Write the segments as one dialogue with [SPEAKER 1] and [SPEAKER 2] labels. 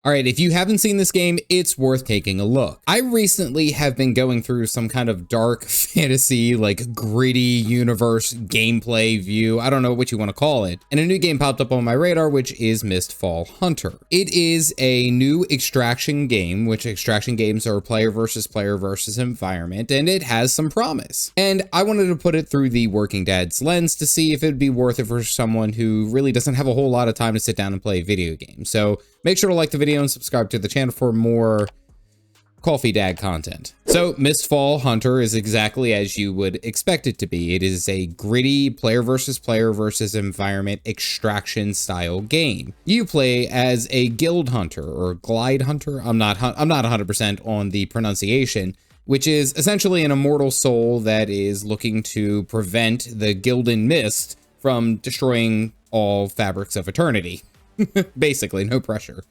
[SPEAKER 1] All right, if you haven't seen this game, it's worth taking a look. I recently have been going through some kind of dark fantasy, like gritty universe gameplay view. I don't know what you want to call it. And a new game popped up on my radar, which is Mistfall Hunter. It is a new extraction game, which extraction games are player versus environment, and it has some promise. And I wanted to put it through the working dad's lens to see if it'd be worth it for someone who really doesn't have a whole lot of time to sit down and play video games. So make sure to like the video and subscribe to the channel for more Coffee Dad content. So Mistfall Hunter is exactly as you would expect it to be. It is a gritty player versus environment extraction style game. You play as a guild hunter or glide hunter. I'm not 100% on the pronunciation, which is essentially an immortal soul that is looking to prevent the Gildan Mist from destroying all fabrics of eternity. Basically, no pressure.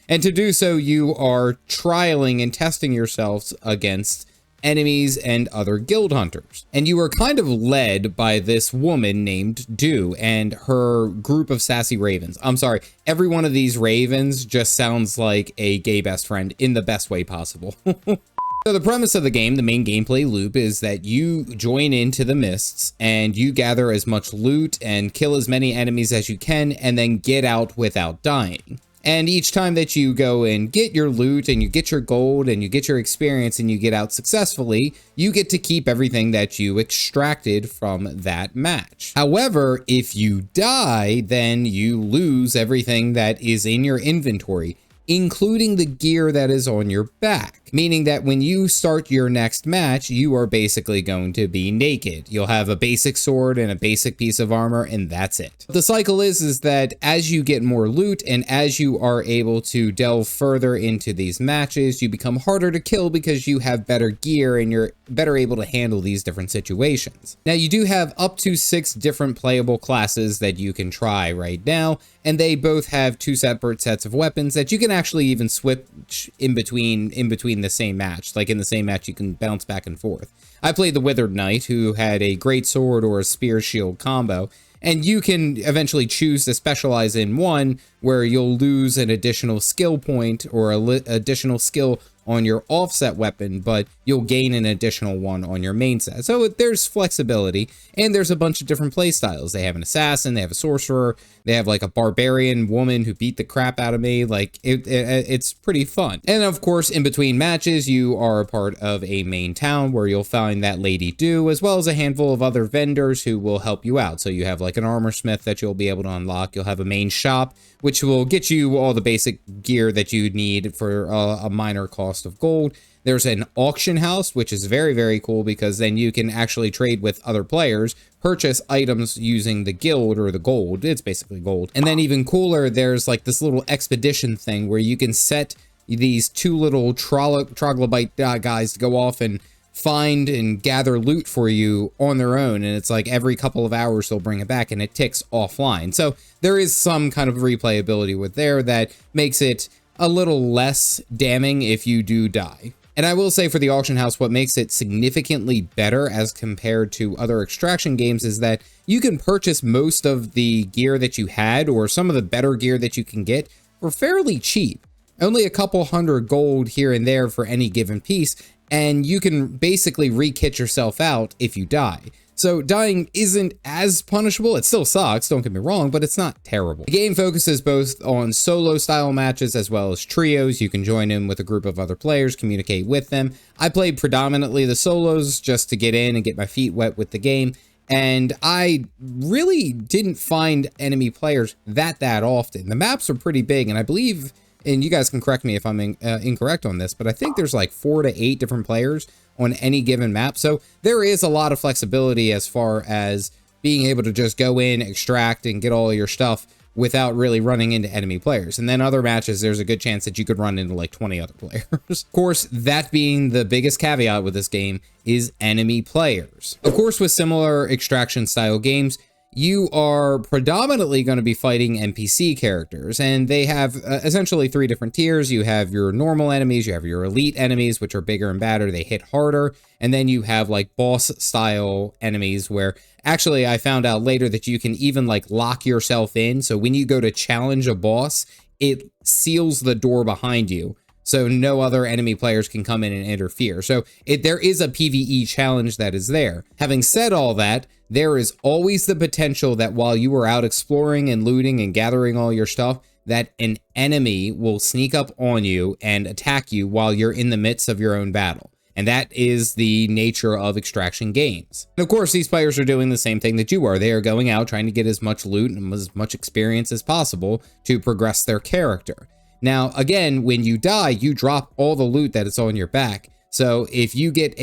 [SPEAKER 1] And to do so, you are trialing and testing yourselves against enemies and other guild hunters. And you are kind of led by this woman named Dew and her group of sassy ravens. I'm sorry, every one of these ravens just sounds like a gay best friend in the best way possible. So the premise of the game, the main gameplay loop, is that you join into the mists and you gather as much loot and kill as many enemies as you can and then get out without dying. And each time that you go and get your loot and you get your gold and you get your experience and you get out successfully, you get to keep everything that you extracted from that match. However, if you die, then you lose everything that is in your inventory, including the gear that is on your back. Meaning that when you start your next match, you are basically going to be naked. You'll have a basic sword and a basic piece of armor, and that's it. The cycle is that as you get more loot and as you are able to delve further into these matches, you become harder to kill because you have better gear and you're better able to handle these different situations. Now, you do have up to 6 different playable classes that you can try right now, and they both have 2 separate sets of weapons that you can actually even switch in between the same match. Like in the same match, you can bounce back and forth. I played the Withered Knight, who had a great sword or a spear shield combo, and you can eventually choose to specialize in one where you'll lose an additional skill point or additional skill on your offset weapon, but you'll gain an additional one on your main set. So there's flexibility, and there's a bunch of different play styles. They have an assassin, they have a sorcerer, they have like a barbarian woman who beat the crap out of me. Like it's pretty fun. And of course, in between matches, you are a part of a main town where you'll find that Lady Dew, as well as a handful of other vendors who will help you out. So you have like an armor smith that you'll be able to unlock. You'll have a main shop, which will get you all the basic gear that you need for a minor cost of gold. There's an auction house, which is very, very cool because then you can actually trade with other players, purchase items using the guild or the gold. It's basically gold. And then even cooler, there's like this little expedition thing where you can set these 2 little troglodyte guys to go off and find and gather loot for you on their own, and it's like every couple of hours they'll bring it back and it ticks offline. So there is some kind of replayability with there that makes it a little less damning if you do die. And I will say for the auction house, what makes it significantly better as compared to other extraction games is that you can purchase most of the gear that you had or some of the better gear that you can get for fairly cheap. Only a couple hundred gold here and there for any given piece, and you can basically re-kit yourself out if you die. So dying isn't as punishable. It still sucks, don't get me wrong, but it's not terrible. The game focuses both on solo style matches as well as trios. You can join in with a group of other players, communicate with them. I played predominantly the solos just to get in and get my feet wet with the game. And I really didn't find enemy players that often. The maps are pretty big, and I believe, and you guys can correct me if I'm incorrect on this, but I think there's like 4 to 8 different players on any given map. So there is a lot of flexibility as far as being able to just go in, extract, and get all your stuff without really running into enemy players. And then other matches, there's a good chance that you could run into like 20 other players. Of course, that being the biggest caveat with this game is enemy players. Of course, with similar extraction style games, you are predominantly going to be fighting NPC characters, and they have essentially 3 different tiers. You have your normal enemies, you have your elite enemies, which are bigger and badder, they hit harder, and then you have like boss style enemies where actually I found out later that you can even like lock yourself in. So when you go to challenge a boss, it seals the door behind you, so no other enemy players can come in and interfere. So there is a PvE challenge that is there. Having said all that, there is always the potential that while you are out exploring and looting and gathering all your stuff, that an enemy will sneak up on you and attack you while you're in the midst of your own battle. And that is the nature of extraction games. And of course, these players are doing the same thing that you are. They are going out trying to get as much loot and as much experience as possible to progress their character. Now, again, when you die, you drop all the loot that is on your back. So if you get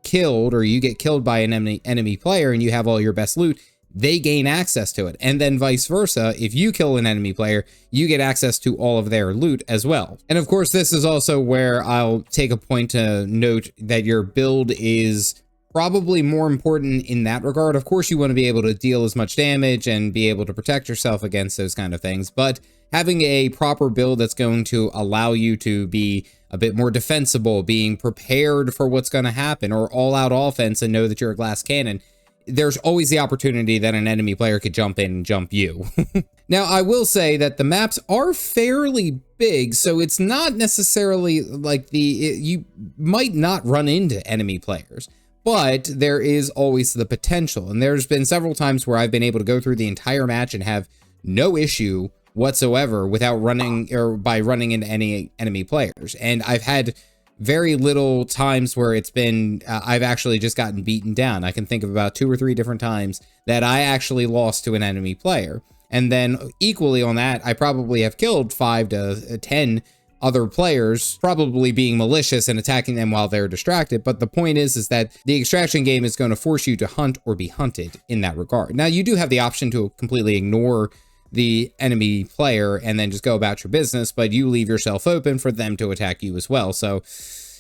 [SPEAKER 1] killed or you get killed by an enemy player and you have all your best loot, they gain access to it. And then vice versa, if you kill an enemy player, you get access to all of their loot as well. And of course, this is also where I'll take a point to note that your build is probably more important in that regard. Of course, you want to be able to deal as much damage and be able to protect yourself against those kind of things, but having a proper build that's going to allow you to be a bit more defensible, being prepared for what's going to happen, or all-out offense and know that you're a glass cannon, there's always the opportunity that an enemy player could jump in and jump you. Now, I will say that the maps are fairly big, so it's not necessarily like you might not run into enemy players, but there is always the potential. And there's been several times where I've been able to go through the entire match and have no issue whatsoever without running into any enemy players. And I've had very little times where it's been, I've actually just gotten beaten down. I can think of about 2 or 3 different times that I actually lost to an enemy player. And then equally on that, I probably have killed 5 to 10 other players, probably being malicious and attacking them while they're distracted. But the point is that the extraction game is going to force you to hunt or be hunted in that regard. Now, you do have the option to completely ignore the enemy player and then just go about your business, but you leave yourself open for them to attack you as well. So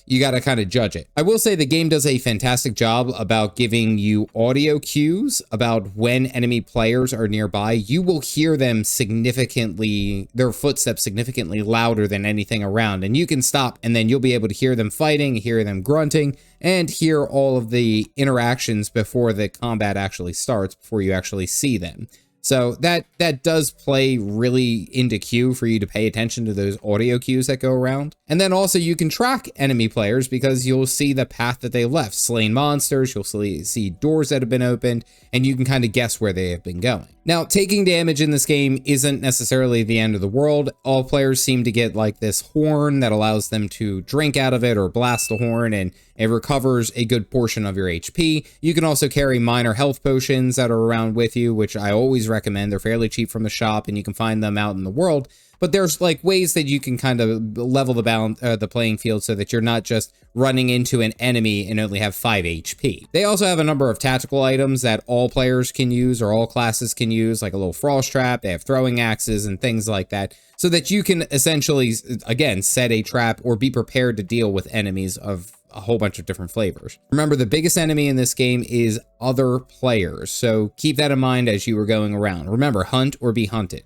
[SPEAKER 1] you got to kind of judge it. I will say the game does a fantastic job about giving you audio cues about when enemy players are nearby. You will hear them their footsteps significantly louder than anything around, and you can stop and then you'll be able to hear them fighting, hear them grunting, and hear all of the interactions before the combat actually starts, before you actually see them. So that does play really into cue for you to pay attention to those audio cues that go around. And then also you can track enemy players because you'll see the path that they left. Slain monsters, you'll see doors that have been opened, and you can kind of guess where they have been going. Now, taking damage in this game isn't necessarily the end of the world. All players seem to get like this horn that allows them to drink out of it or blast the horn, and it recovers a good portion of your HP. You can also carry minor health potions that are around with you, which I always recommend. They're fairly cheap from the shop and you can find them out in the world. But there's like ways that you can kind of level the playing field so that you're not just running into an enemy and only have 5 HP. They also have a number of tactical items that all players can use or all classes can use, like a little frost trap. They have throwing axes and things like that, so that you can essentially, again, set a trap or be prepared to deal with enemies of a whole bunch of different flavors. Remember, the biggest enemy in this game is other players, so keep that in mind as you are going around. Remember, hunt or be hunted.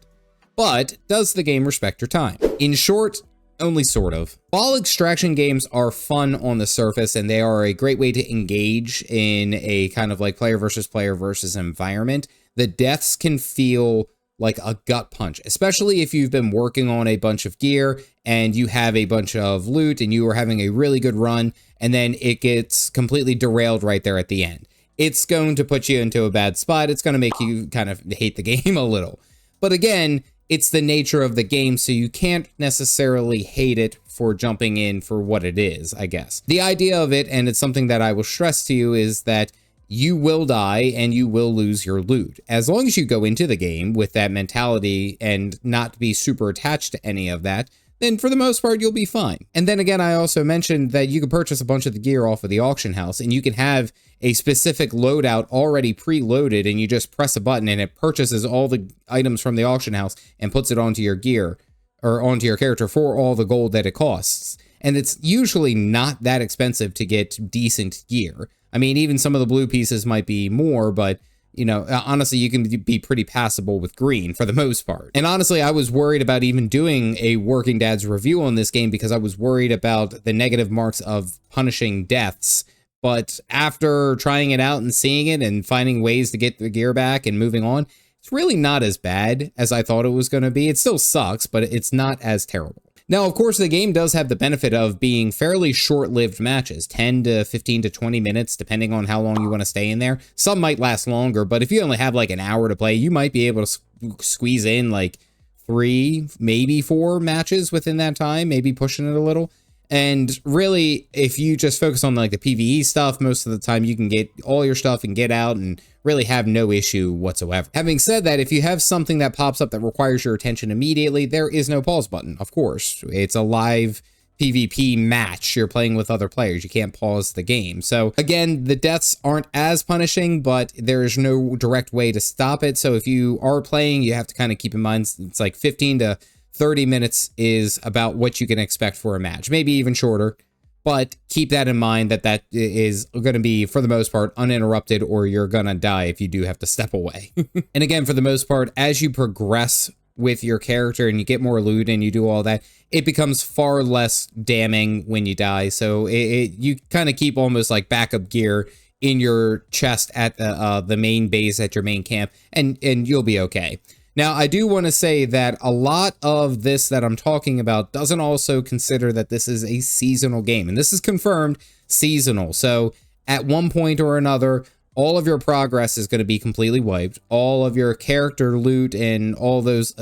[SPEAKER 1] But does the game respect your time? In short, only sort of. While extraction games are fun on the surface and they are a great way to engage in a kind of like player versus environment, the deaths can feel like a gut punch, especially if you've been working on a bunch of gear and you have a bunch of loot and you are having a really good run, and then it gets completely derailed right there at the end. It's going to put you into a bad spot. It's going to make you kind of hate the game a little. But again, it's the nature of the game, so you can't necessarily hate it for jumping in for what it is, I guess. The idea of it, and it's something that I will stress to you, is that you will die and you will lose your loot. As long as you go into the game with that mentality and not be super attached to any of that, then for the most part, you'll be fine. And then again, I also mentioned that you can purchase a bunch of the gear off of the auction house, and you can have a specific loadout already preloaded, and you just press a button and it purchases all the items from the auction house and puts it onto your gear or onto your character for all the gold that it costs. And it's usually not that expensive to get decent gear. I mean, even some of the blue pieces might be more, but you know, honestly, you can be pretty passable with green for the most part. And honestly, I was worried about even doing a Working Dad's review on this game because I was worried about the negative marks of punishing deaths. But after trying it out and seeing it and finding ways to get the gear back and moving on, it's really not as bad as I thought it was going to be. It still sucks, but it's not as terrible. Now, of course, the game does have the benefit of being fairly short-lived matches, 10 to 15 to 20 minutes, depending on how long you want to stay in there. Some might last longer, but if you only have like an hour to play, you might be able to squeeze in like 3, maybe 4 matches within that time, maybe pushing it a little. And really, if you just focus on like the PvE stuff, most of the time you can get all your stuff and get out and really have no issue whatsoever. Having said that, if you have something that pops up that requires your attention immediately, there is no pause button, of course. It's a live PvP match. You're playing with other players. You can't pause the game. So again, the deaths aren't as punishing, but there is no direct way to stop it. So if you are playing, you have to kind of keep in mind it's like 15 to 30 minutes is about what you can expect for a match, maybe even shorter, but keep that in mind that that is going to be, for the most part, uninterrupted, or you're going to die if you do have to step away. And again, for the most part, as you progress with your character and you get more loot and you do all that, it becomes far less damning when you die. So you kind of keep almost like backup gear in your chest at the main base, at your main camp, and you'll be okay. Now, I do want to say that a lot of this that I'm talking about doesn't also consider that this is a seasonal game, and this is confirmed seasonal. So at one point or another, all of your progress is going to be completely wiped. All of your character loot and all those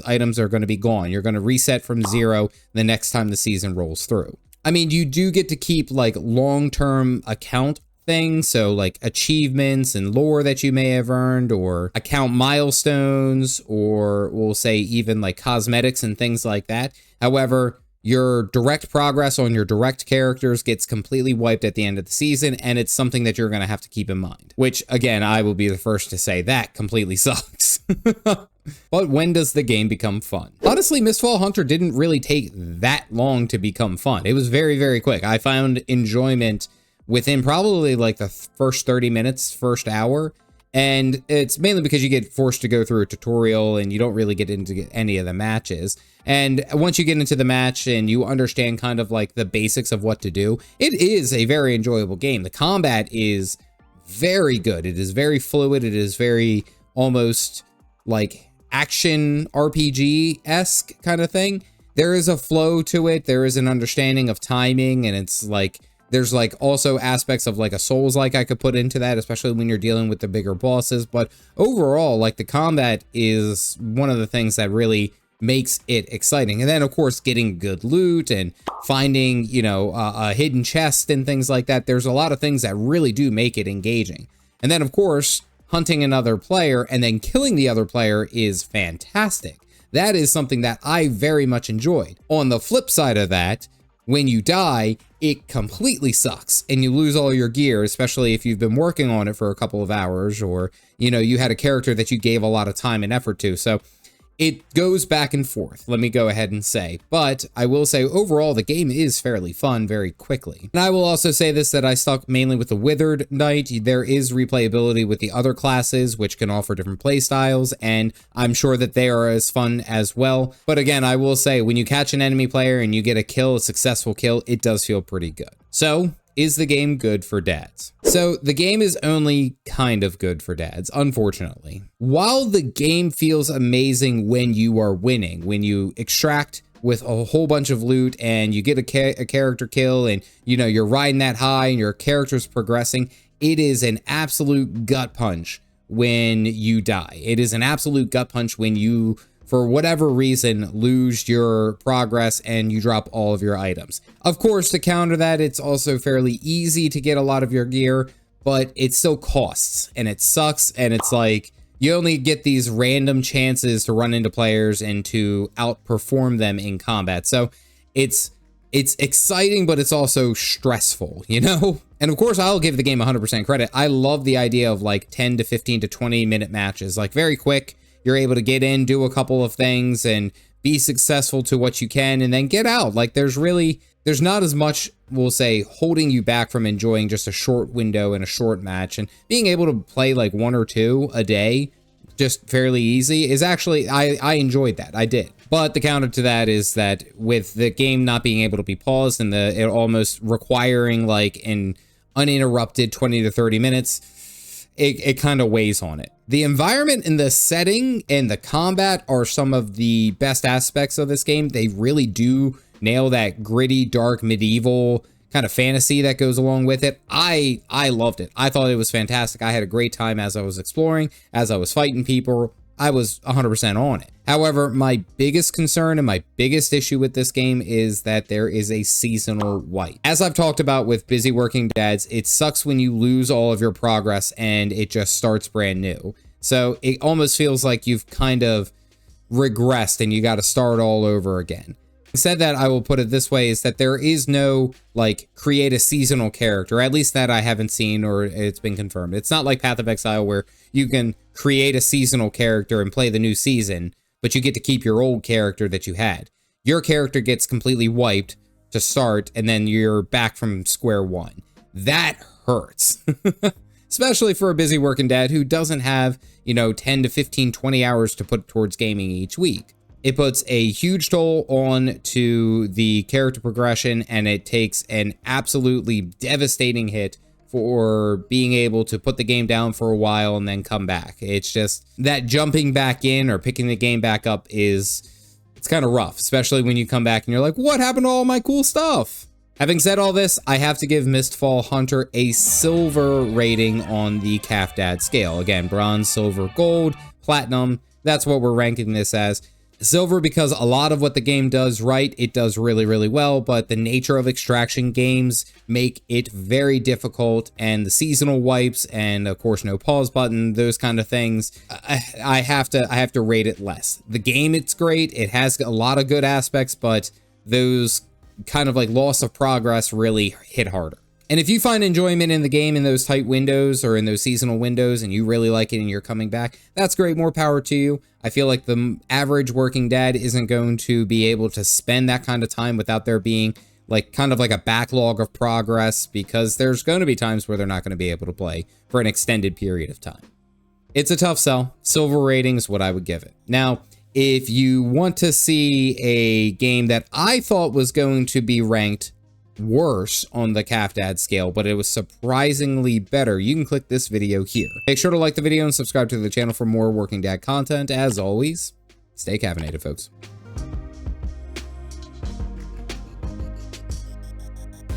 [SPEAKER 1] items are going to be gone. You're going to reset from 0 the next time the season rolls through. I mean, you do get to keep like long-term account things, so like achievements and lore that you may have earned, or account milestones, or we'll say even like cosmetics and things like that. However, your direct progress on your direct characters gets completely wiped at the end of the season, and it's something that you're going to have to keep in mind, which again, I will be the first to say that completely sucks. But when does the game become fun? Honestly, Mistfall Hunter didn't really take that long to become fun. It was very, very quick. I found enjoyment within probably like the first 30 minutes, first hour. And it's mainly because you get forced to go through a tutorial and you don't really get into any of the matches. And once you get into the match and you understand kind of like the basics of what to do, it is a very enjoyable game. The combat is very good. It is very fluid. It is very almost like action RPG-esque kind of thing. There is a flow to it. There is an understanding of timing, and it's like, there's like also aspects of like a Souls-like I could put into that, especially when you're dealing with the bigger bosses. But overall, like the combat is one of the things that really makes it exciting. And then of course, getting good loot and finding, you know, a hidden chest and things like that. There's a lot of things that really do make it engaging. And then of course, hunting another player and then killing the other player is fantastic. That is something that I very much enjoyed. On the flip side of that, when you die, it completely sucks and you lose all your gear, especially if you've been working on it for a couple of hours, or, you know, you had a character that you gave a lot of time and effort to. So it goes back and forth, let me go ahead and say. But I will say overall, the game is fairly fun very quickly. And I will also say this, that I stuck mainly with the Withered Knight. There is replayability with the other classes, which can offer different play styles, and I'm sure that they are as fun as well. But again, I will say, when you catch an enemy player and you get a kill, a successful kill, it does feel pretty good. So, is the game good for dads? So the game is only kind of good for dads, unfortunately. While the game feels amazing when you are winning, when you extract with a whole bunch of loot and you get a character kill and, you know, you're riding that high and your character's progressing, it is an absolute gut punch when you die. It is an absolute gut punch when you, for whatever reason, lose your progress and you drop all of your items. Of course, to counter that, it's also fairly easy to get a lot of your gear, but it still costs and it sucks. And it's like, you only get these random chances to run into players and to outperform them in combat. So it's exciting, but it's also stressful, you know? And of course, I'll give the game 100% credit. I love the idea of like 10 to 15 to 20 minute matches, like very quick. You're able to get in, do a couple of things, and be successful to what you can, and then get out. Like, there's not as much, we'll say, holding you back from enjoying just a short window and a short match. And being able to play like 1 or 2 a day, just fairly easy, is actually, I enjoyed that. I did. But the counter to that is that with the game not being able to be paused and it almost requiring like an uninterrupted 20 to 30 minutes, it kind of weighs on it. The environment and the setting and the combat are some of the best aspects of this game. They really do nail that gritty, dark, medieval kind of fantasy that goes along with it. I loved it. I thought it was fantastic. I had a great time as I was exploring, as I was fighting people. I was 100% on it. However, my biggest concern and my biggest issue with this game is that there is a seasonal wipe. As I've talked about with busy working dads, it sucks when you lose all of your progress and it just starts brand new. So it almost feels like you've kind of regressed and you got to start all over again. Said that, I will put it this way, is that there is no like create a seasonal character, at least that I haven't seen or it's been confirmed. It's not like Path of Exile where you can create a seasonal character and play the new season, but you get to keep your old character that you had. Your character gets completely wiped to start and then you're back from square one. That hurts. Especially for a busy working dad who doesn't have, 10 to 15, 20 hours to put towards gaming each week. It puts a huge toll on to the character progression, and it takes an absolutely devastating hit for being able to put the game down for a while and then come back. It's just that jumping back in or picking the game back up it's kind of rough, especially when you come back and you're like, what happened to all my cool stuff? Having said all this, I have to give Mistfall Hunter a silver rating on the Calf Dad scale. Again, bronze, silver, gold, platinum. That's what we're ranking this as. Silver because a lot of what the game does right, it does really, really well, but the nature of extraction games make it very difficult, and the seasonal wipes and of course no pause button, those kind of things, I have to rate it less. The game, it's great, it has a lot of good aspects, but those kind of like loss of progress really hit harder. And if you find enjoyment in the game in those tight windows or in those seasonal windows and you really like it and you're coming back, that's great, more power to you. I feel like the average working dad isn't going to be able to spend that kind of time without there being like kind of like a backlog of progress, because there's going to be times where they're not going to be able to play for an extended period of time. It's a tough sell. Silver rating is what I would give it. Now, if you want to see a game that I thought was going to be ranked worse on the Calf Dad scale, but it was surprisingly better, you can click this video here. Make sure to like the video and subscribe to the channel for more working dad content. As always, stay caffeinated, folks.